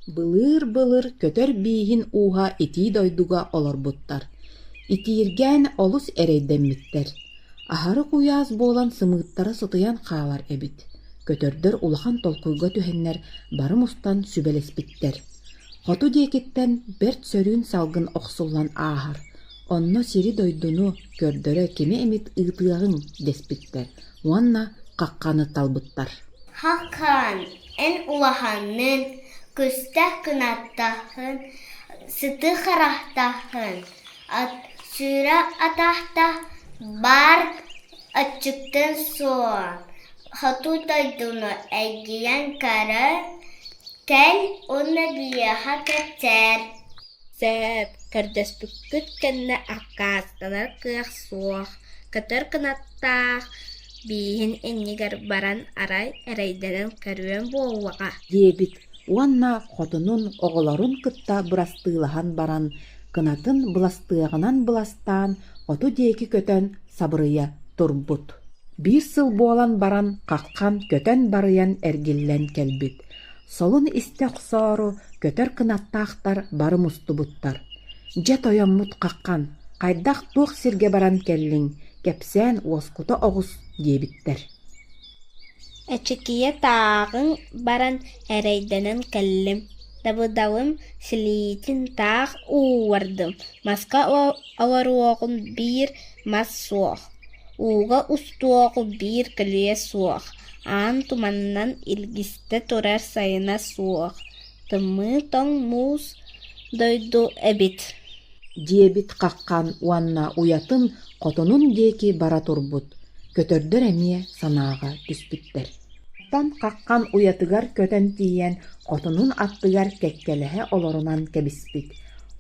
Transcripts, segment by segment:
Былыр көтөр биihin уha iti дойдуга олорбуттар. Итииргэн олус эрейдэммиттер. Ахары куяас болан сымыыттара сытыян хаалар эбит. Көтөрдөр улахан толкуйга түһэннэр барым устан сүбэлеспиттер. Хоту диэкиттэн берт сөрүүн салгын оксуллан аахар. Онно сири дойдуну көрдөрө кеме эмит ыытыагын деспиттер. Уанна какканы талбыттар. Hakan en ulahanın küstah kınattahın sıtı karahtahın süre atahta bar açıktan soğan hatu doydunu egiyen kara kel onu biyaha keter. Сәп, кәрдәспүккіт кәнне аққастанар кыақ суақ, кәтір кынаттақ, бейін әннегер баран арай әрайдерін кәруен болуаға. Диэбит, уанна хотунун оголорун кытта бырастыылахан баран, кынатын быластыагынан быластаан, хоту диэки көтөн сабырыя турбут. Бир сыл буолан баран, каккан көтөн барыян эргиллен келбит. Солун исте құсору көтөр кынаттаахтар бары мустубуттар. Же тояммут каккан, кайдах туох сирге баран келлиң, кепсен уоскута оғус диэбиттер. Әчікие тағын баран әрайденін кәллім. Дабыдауым сілейтін тақ увардым. Маска аваруоғын бір мас суақ. Уға устуоғы бір кілие суақ. Аан туманнан илгісті тұрар сайына суақ. Тымы тоң муз дойду әбит. Диэбит каккан уанна уятын котунун диэки бара турбут. Көтөрдөр эмие санаага түспүттер. Тан каккан уятыгар көтөн тиен котунун аттыгар кеккелеhe олорунан кебиспит.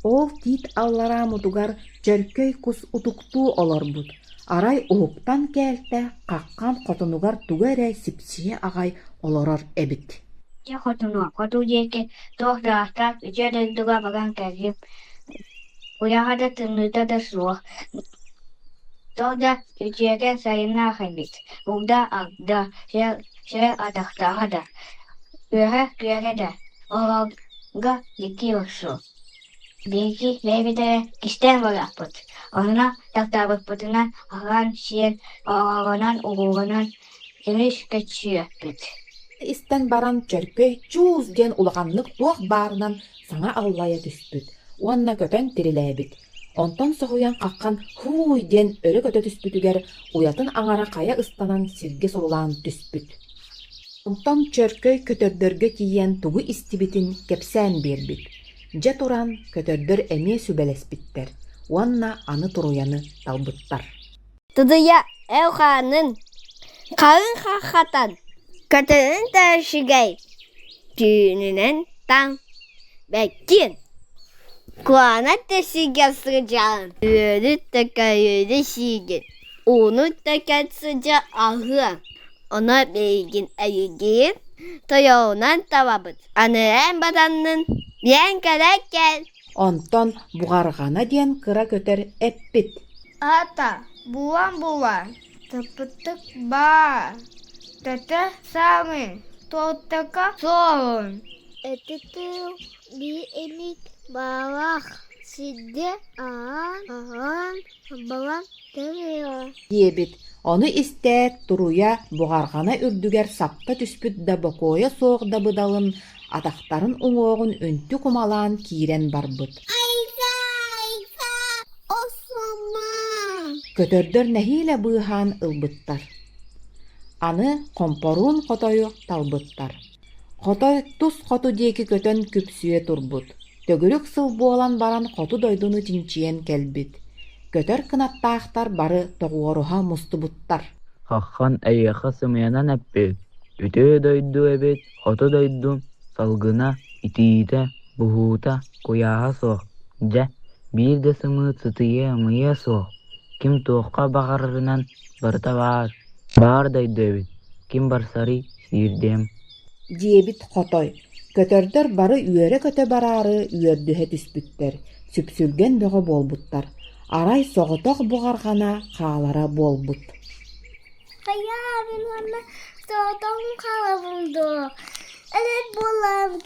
Ол тит аллара мутугар жөркөй кус утуктуу олорбут. Арай уһуктан кээлте каккан котунугар тугэрэ сипсие агай олорор эбит. Я хоту деке тохдахтак жөдөйдүгө баган кәгим. Уяхада тымныта да суох. Тогда үчеген сайына хабит. Угда агда шере атахтахада. Күйеге олалга дики окшу. Бейки лебедere кистен болаппыт. Онына тактабыппытына аған шиен оғағынан уғуғынан емеш көтчүйөппүт. Истен баран чөркөй чуз ден улаганлык туох баарынан саңа аллая түспүт. Уанна көтөн тирилээбит. Онтон соһуян каккан хуй ден өрө көтө түспүтүгер уятын аңара кая ыстанан сирге сурулаан түспүт. Онтон чөркөй көтөрдөргө кийен тугу истибитин кепсään биэрбит. Же туран көтөрдөр эмие сүбелеспиттер. Уанна аны туруяны талбыттар. Тыдыя әуханын қағын қаққатан көтінің тәршігей түйінінен таң бәккен Куанат тәсіге сұржағын үйірі тәкә үйірі шиген оны тәкә сұржа ағын оны бейген әйеген тояуынан табабыд аныран батанның бен кәрәк кәл. Онтон буғарғана ден кыра көтөр эппит. Ата, булан, тыпытык бар, тәті сәмі, тоттыка соғын. Әтіті би емік балақ, сиде аған, балан тәріға. Диэбит, оны истээт туруя буғарғана үрдүгер сапта түспүт да бокоя соох да быдалын атақтарын уңоғын өнтү кумалаан киирен барбыт. Айса, осома. Көтөрдөр нэхилэ быыһаан ылбыттар. Аны компоруун хотойу талбыттар. Хотой тус хоту диэки көтөн күпсүе турбут. Төгүрүк сыл буолан баран хоту дойдуну тинчиен келбит. Көтөр кынаттаахтар бары тоғуоруха мустубуттар. Хаққан әйеқа сымыянан әппет. Үтө дойду эбет, хоту дойду, салгына, итиите, бұхута, куяға соқ. Жа, bir de сымы цытые мые соқ. Ким тоққа бағарынан барта бар. Бар дойду эбет. Ким барсари сирдем. Диэбит хотой. Көтөрдөр бары үөрэ көтө барары үөрдүһэ түспүттер. Сүпсүрген бөҕө болбуттар. Арай соҕотох буғарғана хаалара болбут. Kaya bilmem soğuduğum kala buldu. Элет болам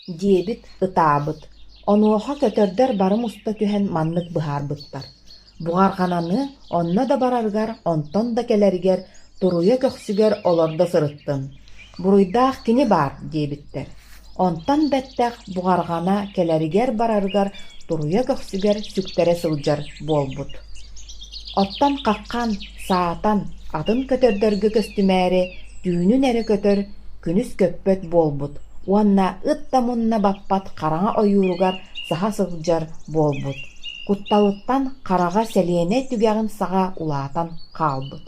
диэбит ытаабыт. Онуоха көтөрдөр барым уста түһэн маннык быһаарбыттар. Буғарғананы онна да бараргар, онтон да келеригер, туруя көксүгер олорда сырыттын. Буруйдаах кини бар диэбиттер. Онтон бэттэх буғарғана келеригер бараргар, туруя көксүгер сүктере сылдьар буолбут. Оттан каккан, саатан, атын көтөрдөргө көстүмээри, түүнүн эре көтөр, күнүс көппөт буолбут. Уанна ытта мунна баппат караңа ойууругар саха сылдьар буолбут. Кутталыттан карага селиэне түгэгин саға улаатан хаалбыт.